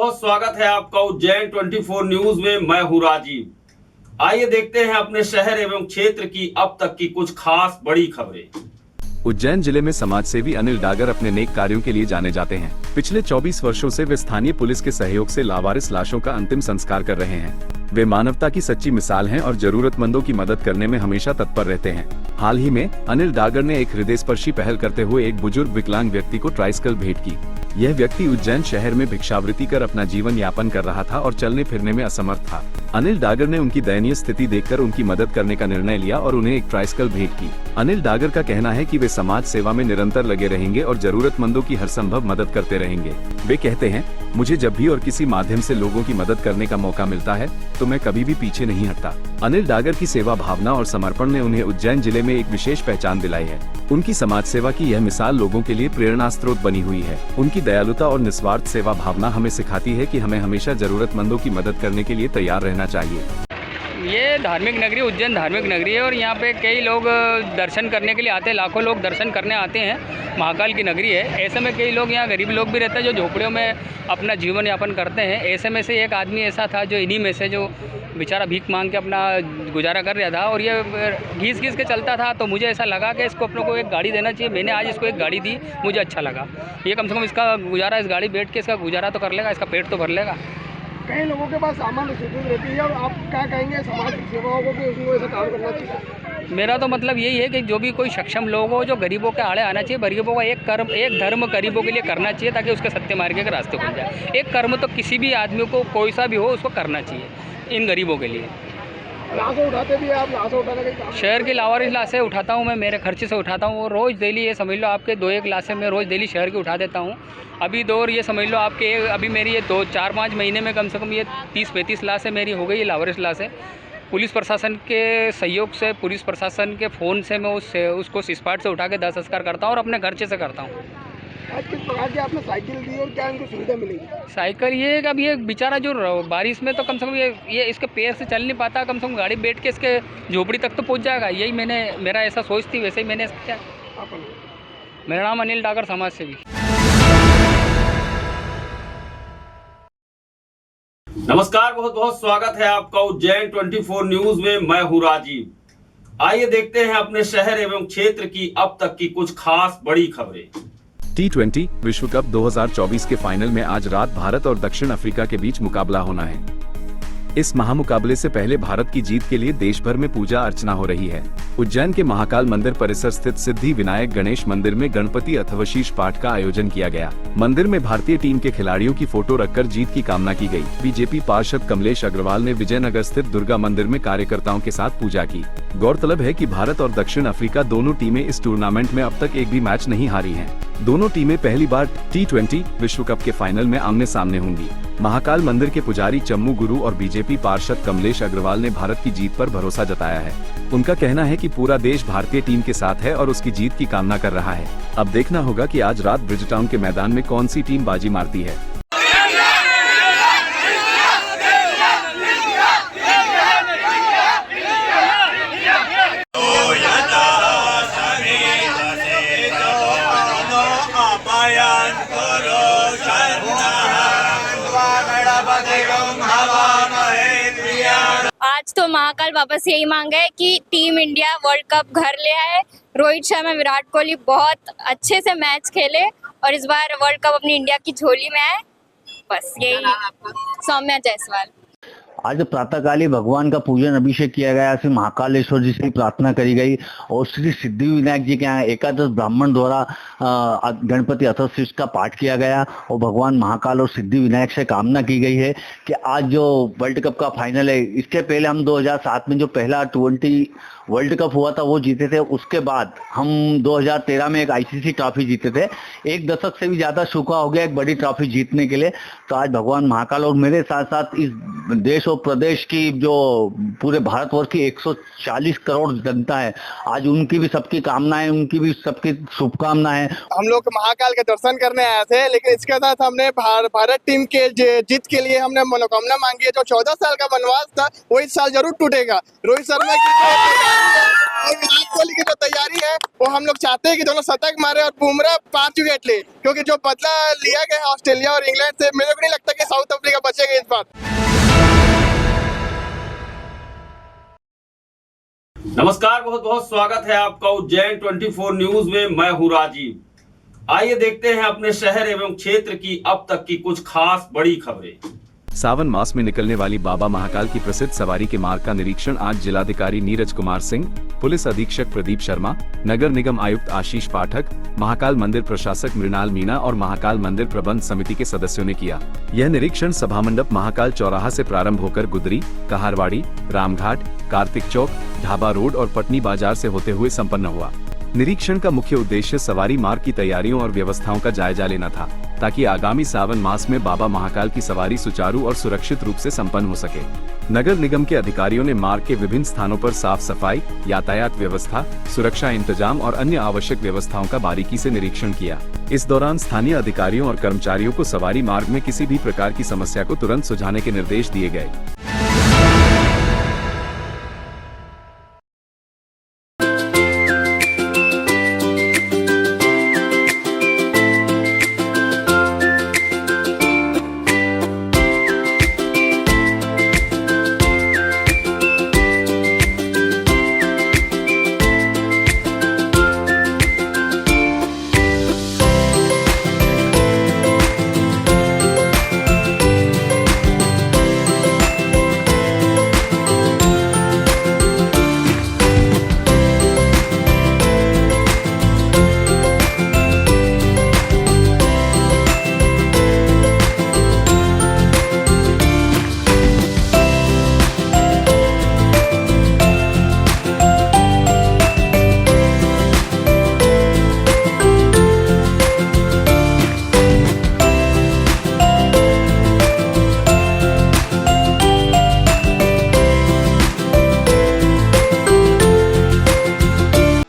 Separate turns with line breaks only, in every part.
बहुत स्वागत है आपका उज्जैन 24 न्यूज में। मैं हूं राजीव। आइए देखते हैं अपने शहर एवं क्षेत्र की अब तक की कुछ खास बड़ी खबरें।
उज्जैन जिले में समाजसेवी अनिल डागर अपने नेक कार्यों के लिए जाने जाते हैं। पिछले 24 वर्षों से वे स्थानीय पुलिस के सहयोग से लावारिस लाशों का अंतिम संस्कार कर रहे हैं। वे मानवता की सच्ची मिसाल हैं और जरूरतमंदों की मदद करने में हमेशा तत्पर रहते हैं। हाल ही में अनिल डागर ने एक हृदयस्पर्शी पहल करते हुए एक बुजुर्ग विकलांग व्यक्ति को ट्राइसिकल भेंट की। यह व्यक्ति उज्जैन शहर में भिक्षावृत्ति कर अपना जीवन यापन कर रहा था और चलने फिरने में असमर्थ था। अनिल डागर ने उनकी दयनीय स्थिति देखकर उनकी मदद करने का निर्णय लिया और उन्हें एक ट्राइसिकल भेंट की। अनिल डागर का कहना है कि वे समाज सेवा में निरंतर लगे रहेंगे और जरूरतमंदों की हर संभव मदद करते रहेंगे। वे कहते हैं, मुझे जब भी और किसी माध्यम से लोगों की मदद करने का मौका मिलता है तो मैं कभी भी पीछे नहीं हटता। अनिल डागर की सेवा भावना और समर्पण ने उन्हें उज्जैन जिले में एक विशेष पहचान दिलाई है। उनकी समाज सेवा की यह मिसाल लोगों के लिए प्रेरणा स्रोत बनी हुई है। उनकी दयालुता और निस्वार्थ सेवा भावना हमें सिखाती है कि हमें हमेशा जरूरतमंदों की मदद करने के लिए तैयार रहना चाहिए।
ये धार्मिक नगरी उज्जैन धार्मिक नगरी है और यहाँ पे कई लोग दर्शन करने के लिए आते हैं। लाखों लोग दर्शन करने आते हैं। महाकाल की नगरी है। ऐसे में कई लोग यहाँ गरीब लोग भी रहते हैं जो झोपड़ियों में अपना जीवन यापन करते हैं। ऐसे में से एक आदमी ऐसा था जो इन्हीं में से जो बेचारा भीख मांग के अपना गुजारा कर रहा था और ये घिस घिस के चलता था। तो मुझे ऐसा लगा कि इसको अपने को एक गाड़ी देना चाहिए। मैंने आज इसको एक गाड़ी दी, मुझे अच्छा लगा। ये कम से कम इसका गुजारा, इस गाड़ी बैठ के इसका गुजारा तो कर लेगा, इसका पेट तो भर लेगा।
कई लोगों के पास सामान स्थिति रहती है और आप क्या कहेंगे समाज की सेवाओं को कि उसको ऐसा काम करना चाहिए?
मेरा तो मतलब यही है कि जो भी कोई सक्षम लोग हो जो गरीबों के आड़े आना चाहिए। गरीबों का एक धर्म गरीबों के लिए करना चाहिए ताकि उसके सत्य मार्ग के रास्ते खुल जाए। एक कर्म तो किसी भी आदमी को कोई सा भी हो उसको करना चाहिए इन गरीबों के लिए।
लाशें उठाते भी आप, लाशें उठाने का काम?
शहर की लावारिस लाशें उठाता हूँ मैं, मेरे खर्चे से उठाता हूँ। और रोज़ डेली ये समझ लो आपके 2-1 लाशें मैं रोज़ डेली शहर की उठा देता हूँ। अभी दौर ये समझ लो आपके अभी मेरी ये 2-4-5 महीने में कम से कम ये 30-35 लाशें मेरी हो गई ये लावारिस लाशें। पुलिस प्रशासन के सहयोग से, पुलिस प्रशासन के फ़ोन से मैं उसको स्पॉट से उठा के दाह संस्कार करता हूँ और अपने खर्चे से करता हूँ।
आज किस प्रकार की आपने साइकिल दी और क्या इनको सुविधा मिलेगी?
साइकिल ये है कि अब ये बेचारा जो बारिश में तो कम से कम ये इसके पैर से चल नहीं पाता, कम से कम गाड़ी बैठ के इसके झोपड़ी तक तो पहुंच जाएगा। यही मेरा ऐसा सोच थी, वैसे ही मैंने क्या। मेरा नाम अनिल डागर, समाज सेवी।
नमस्कार, बहुत बहुत स्वागत है आपका उज्जैन 24 न्यूज में। मैं हूं राजीव। आइए देखते हैं अपने शहर एवं क्षेत्र की अब तक की कुछ खास बड़ी खबरें।
T20 विश्व कप 2024 के फाइनल में आज रात भारत और दक्षिण अफ्रीका के बीच मुकाबला होना है। इस महामुकाबले से पहले भारत की जीत के लिए देश भर में पूजा अर्चना हो रही है। उज्जैन के महाकाल मंदिर परिसर स्थित सिद्धि विनायक गणेश मंदिर में गणपति अथर्वशीष पाठ का आयोजन किया गया। मंदिर में भारतीय टीम के खिलाड़ियों की फोटो रखकर जीत की कामना की गई। बीजेपी पार्षद कमलेश अग्रवाल ने विजयनगर स्थित दुर्गा मंदिर में कार्यकर्ताओं के साथ पूजा की। गौरतलब है कि भारत और दक्षिण अफ्रीका दोनों टीमें इस टूर्नामेंट में अब तक एक भी मैच नहीं हारी हैं। दोनों टीमें पहली बार T20 विश्व कप के फाइनल में आमने सामने होंगी। महाकाल मंदिर के पुजारी चम्मू गुरु और बीजेपी पार्षद कमलेश अग्रवाल ने भारत की जीत पर भरोसा जताया है। उनका कहना है कि पूरा देश भारतीय टीम के साथ है और उसकी जीत की कामना कर रहा है। अब देखना होगा कि आज रात ब्रिजटाउन के मैदान में कौन सी टीम बाजी मारती है।
आज तो महाकाल वापस यही मांगा है कि टीम इंडिया वर्ल्ड कप घर ले आए। रोहित शर्मा, विराट कोहली बहुत अच्छे से मैच खेले और इस बार वर्ल्ड कप अपनी इंडिया की झोली में आए। बस यही। सौम्या जायसवाल।
आज प्रातःकाल ही भगवान का पूजन अभिषेक किया गया। श्री महाकालेश्वर जी से प्रार्थना करी गई और श्री सिद्धि विनायक जी के यहाँ एकादश ब्राह्मण द्वारा गणपति अथर्वशीष का पाठ किया गया और भगवान महाकाल और सिद्धि विनायक से कामना की गई है कि आज जो वर्ल्ड कप का फाइनल है, इसके पहले हम 2007 में जो पहला T20 वर्ल्ड कप हुआ था वो जीते थे। उसके बाद हम 2013 में एक ICC ट्रॉफी जीते थे। एक दशक से भी ज्यादा सूखा हो गया एक बड़ी ट्रॉफी जीतने के लिए। तो आज भगवान महाकाल और मेरे साथ साथ इस देश और प्रदेश की जो पूरे भारतवर्ष की 140 करोड़ जनता है, आज उनकी भी सबकी कामनाएं, उनकी भी सबकी शुभकामनाएं।
हम लोग महाकाल के दर्शन करने आए थे, लेकिन इसके साथ हमने भारत टीम के जीत के लिए हमने मनोकामना मांगी है। जो 14 साल का वनवास था वो इस साल जरूर टूटेगा। रोहित शर्मा की
और विराट कोहली की जो तैयारी है वो हम लोग चाहते हैं कि दोनों शतक मारे और बुमराह 5 विकेट ले, क्योंकि जो बदला लिया गया है ऑस्ट्रेलिया और इंग्लैंड से, मेरे को नहीं लगता कि साउथ अफ्रीका बचेगा इस बार।
नमस्कार, बहुत बहुत स्वागत है आपका उज्जैन 24 न्यूज में। मैं हूं राजीव। आइए देखते हैं अपने शहर एवं क्षेत्र की अब तक की कुछ खास बड़ी खबरें।
सावन मास में निकलने वाली बाबा महाकाल की प्रसिद्ध सवारी के मार्ग का निरीक्षण आज जिलाधिकारी नीरज कुमार सिंह, पुलिस अधीक्षक प्रदीप शर्मा, नगर निगम आयुक्त आशीष पाठक, महाकाल मंदिर प्रशासक मृणाल मीणा और महाकाल मंदिर प्रबंध समिति के सदस्यों ने किया। यह निरीक्षण सभा मंडप महाकाल चौराहा से प्रारंभ होकर गुदरी, कहारवाड़ी, रामघाट, कार्तिक चौक, ढाबा रोड और पटनी बाजार से होते हुए संपन्न हुआ। निरीक्षण का मुख्य उद्देश्य सवारी मार्ग की तैयारियों और व्यवस्थाओं का जायजा लेना था, ताकि आगामी सावन मास में बाबा महाकाल की सवारी सुचारू और सुरक्षित रूप से संपन्न हो सके। नगर निगम के अधिकारियों ने मार्ग के विभिन्न स्थानों पर साफ सफाई, यातायात व्यवस्था, सुरक्षा इंतजाम और अन्य आवश्यक व्यवस्थाओं का बारीकी से निरीक्षण किया। इस दौरान स्थानीय अधिकारियों और कर्मचारियों को सवारी मार्ग में किसी भी प्रकार की समस्या को तुरंत सुलझाने के निर्देश दिए गए।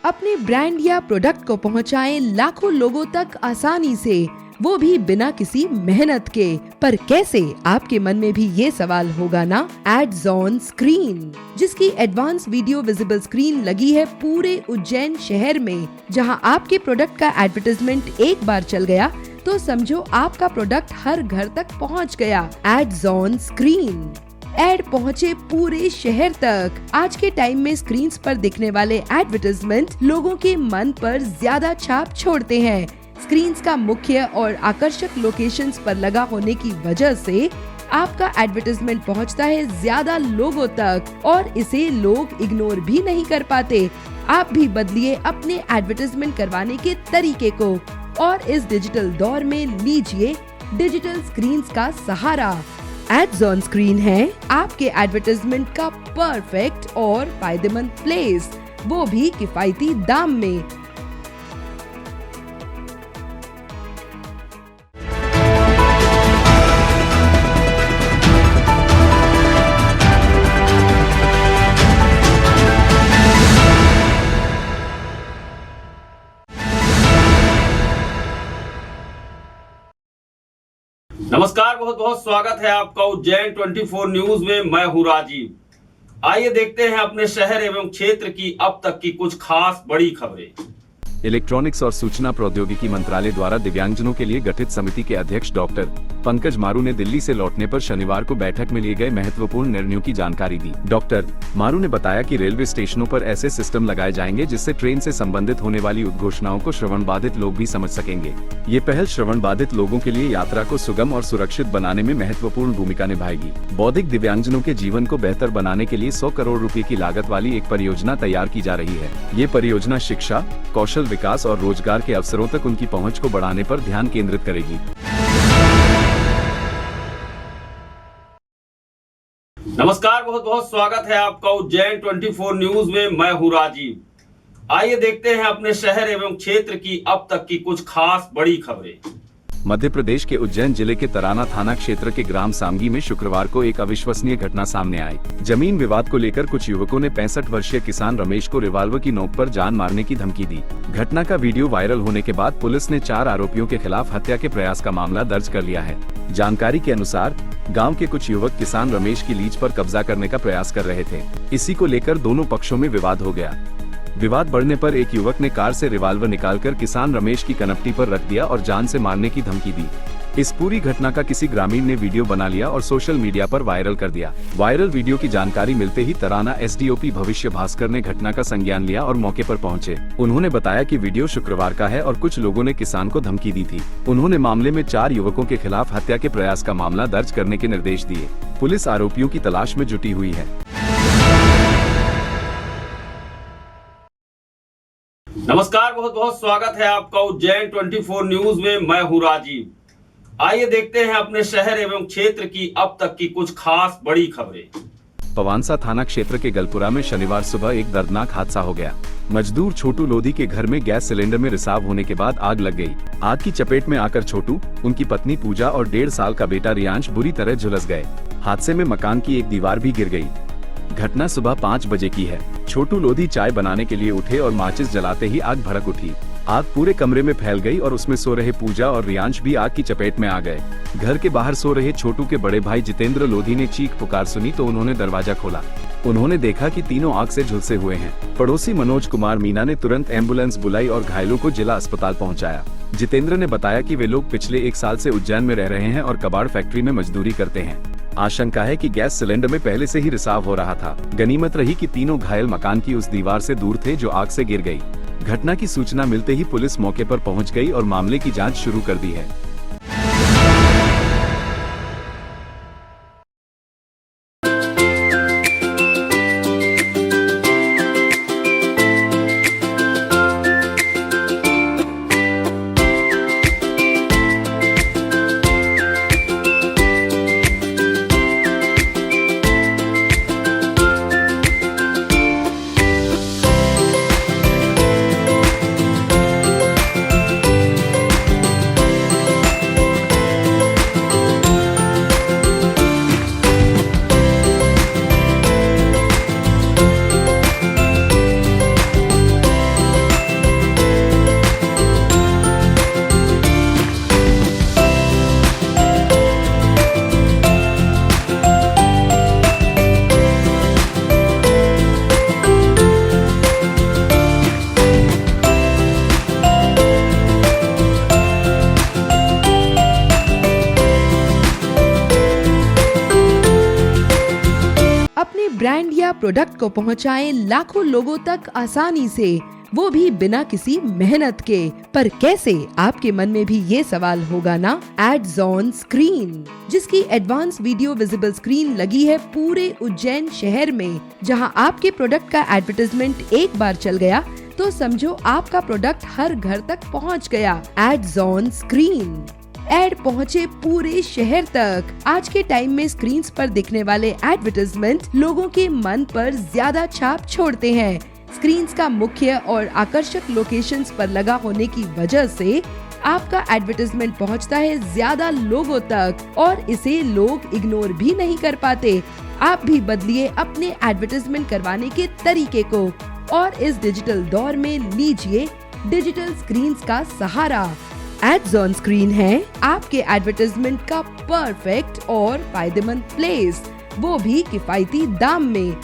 अपने ब्रांड या प्रोडक्ट को पहुंचाएं लाखों लोगों तक आसानी से, वो भी बिना किसी मेहनत के। पर कैसे, आपके मन में भी ये सवाल होगा ना। एड्स ऑन स्क्रीन, जिसकी एडवांस वीडियो विजिबल स्क्रीन लगी है पूरे उज्जैन शहर में। जहां आपके प्रोडक्ट का एडवर्टाइजमेंट एक बार चल गया तो समझो आपका प्रोडक्ट हर घर तक पहुंच गया। एड्स ऑन स्क्रीन, एड पहुंचे पूरे शहर तक। आज के टाइम में स्क्रीन्स पर दिखने वाले एडवर्टाइजमेंट लोगों के मन पर ज्यादा छाप छोड़ते हैं। स्क्रीन्स का मुख्य और आकर्षक लोकेशंस पर लगा होने की वजह से आपका एडवर्टाइजमेंट पहुंचता है ज्यादा लोगों तक और इसे लोग इग्नोर भी नहीं कर पाते। आप भी बदलिए अपने एडवर्टाइजमेंट करवाने के तरीके को और इस डिजिटल दौर में लीजिए डिजिटल स्क्रीन्स का सहारा। एड्स ऑन स्क्रीन है आपके एडवर्टाइजमेंट का परफेक्ट और फायदेमंद प्लेस, वो भी किफायती दाम में।
नमस्कार, बहुत बहुत स्वागत है आपका उज्जैन 24 न्यूज में। मैं हूं राजीव। आइए देखते हैं अपने शहर एवं क्षेत्र की अब तक की कुछ खास बड़ी खबरें।
इलेक्ट्रॉनिक्स और सूचना प्रौद्योगिकी मंत्रालय द्वारा दिव्यांगजनों के लिए गठित समिति के अध्यक्ष डॉक्टर पंकज मारू ने दिल्ली से लौटने पर शनिवार को बैठक में लिए गए महत्वपूर्ण निर्णयों की जानकारी दी। डॉक्टर मारू ने बताया कि रेलवे स्टेशनों पर ऐसे सिस्टम लगाए जाएंगे जिससे ट्रेन से संबंधित होने वाली उद्घोषणाओं को श्रवण बाधित लोग भी समझ सकेंगे। ये पहल श्रवण बाधित लोगों के लिए यात्रा को सुगम और सुरक्षित बनाने में महत्वपूर्ण भूमिका निभाएगी। बौद्धिक दिव्यांगजनों के जीवन को बेहतर बनाने के लिए 100 करोड़ रुपए की लागत वाली एक परियोजना तैयार की जा रही है। ये परियोजना शिक्षा, कौशल विकास और रोजगार के अवसरों तक उनकी पहुंच को बढ़ाने पर ध्यान केंद्रित करेगी।
नमस्कार, बहुत बहुत स्वागत है आपका उज्जैन 24 न्यूज में। मैं हूं राजीव। आइए देखते हैं अपने शहर एवं क्षेत्र की अब तक की कुछ खास बड़ी खबरें।
मध्य प्रदेश के उज्जैन जिले के तराना थाना क्षेत्र के ग्राम सामगी में शुक्रवार को एक अविश्वसनीय घटना सामने आई। जमीन विवाद को लेकर कुछ युवकों ने 65 वर्षीय किसान रमेश को रिवाल्वर की नोक पर जान मारने की धमकी दी। घटना का वीडियो वायरल होने के बाद पुलिस ने 4 आरोपियों के खिलाफ हत्या के प्रयास का मामला दर्ज कर लिया है। जानकारी के अनुसार गांव के कुछ युवक किसान रमेश की लीज पर कब्जा करने का प्रयास कर रहे थे। इसी को लेकर दोनों पक्षों में विवाद हो गया। विवाद बढ़ने पर एक युवक ने कार से रिवाल्वर निकालकर किसान रमेश की कनपटी पर रख दिया और जान से मारने की धमकी दी। इस पूरी घटना का किसी ग्रामीण ने वीडियो बना लिया और सोशल मीडिया पर वायरल कर दिया। वायरल वीडियो की जानकारी मिलते ही तराना एसडीओपी भविष्य भास्कर ने घटना का संज्ञान लिया और मौके पर पहुंचे। उन्होंने बताया कि वीडियो शुक्रवार का है और कुछ लोगों ने किसान को धमकी दी थी। उन्होंने मामले में 4 युवकों के खिलाफ हत्या के प्रयास का मामला दर्ज करने के निर्देश दिए। पुलिस आरोपियों की तलाश में जुटी हुई है।
नमस्कार, बहुत बहुत स्वागत है आपका उज्जैन 24 न्यूज में। मैं हूं राजीव। आइए देखते हैं अपने शहर एवं क्षेत्र की अब तक की कुछ खास बड़ी खबरें।
पवांसा थाना क्षेत्र के गलपुरा में शनिवार सुबह एक दर्दनाक हादसा हो गया। मजदूर छोटू लोधी के घर में गैस सिलेंडर में रिसाव होने के बाद आग लग गई। आग की चपेट में आकर छोटू, उनकी पत्नी पूजा और 1.5 साल का बेटा रियांश बुरी तरह झुलस गए। हादसे में मकान की एक दीवार भी गिर गई। घटना सुबह 5 बजे की है। छोटू लोधी चाय बनाने के लिए उठे और माचिस जलाते ही आग भड़क उठी। आग पूरे कमरे में फैल गई और उसमें सो रहे पूजा और रियांश भी आग की चपेट में आ गए। घर के बाहर सो रहे छोटू के बड़े भाई जितेंद्र लोधी ने चीख पुकार सुनी तो उन्होंने दरवाजा खोला। उन्होंने देखा कि तीनों आग से झुलसे हुए हैं। पड़ोसी मनोज कुमार मीना ने तुरंत एम्बुलेंस बुलाई और घायलों को जिला अस्पताल पहुंचाया। जितेंद्र ने बताया कि वे लोग पिछले 1 साल से उज्जैन में रह रहे हैं और कबाड़ फैक्ट्री में मजदूरी करते हैं। आशंका है कि गैस सिलेंडर में पहले से ही रिसाव हो रहा था। गनीमत रही कि तीनों घायल मकान की उस दीवार से दूर थे जो आग से गिर गई। घटना की सूचना मिलते ही पुलिस मौके पर पहुंच गई और मामले की जांच शुरू कर दी है।
अपने ब्रांड या प्रोडक्ट को पहुंचाएं लाखों लोगों तक आसानी से, वो भी बिना किसी मेहनत के। पर कैसे, आपके मन में भी ये सवाल होगा ना। एड्स ऑन स्क्रीन, जिसकी एडवांस वीडियो विजिबल स्क्रीन लगी है पूरे उज्जैन शहर में। जहां आपके प्रोडक्ट का एडवर्टाइजमेंट एक बार चल गया तो समझो आपका प्रोडक्ट हर घर तक पहुंच गया। एड्स ऑन स्क्रीन, एड पहुंचे पूरे शहर तक। आज के टाइम में स्क्रीन्स पर दिखने वाले एडवर्टाइजमेंट लोगों के मन पर ज्यादा छाप छोड़ते हैं। स्क्रीन्स का मुख्य और आकर्षक लोकेशंस पर लगा होने की वजह से आपका एडवर्टाइजमेंट पहुंचता है ज्यादा लोगों तक और इसे लोग इग्नोर भी नहीं कर पाते। आप भी बदलिए अपने एडवर्टाइजमेंट करवाने के तरीके को और इस डिजिटल दौर में लीजिए डिजिटल स्क्रीन्स का सहारा। एड्स ऑन स्क्रीन है आपके एडवर्टाइजमेंट का परफेक्ट और फायदेमंद प्लेस, वो भी किफायती दाम में।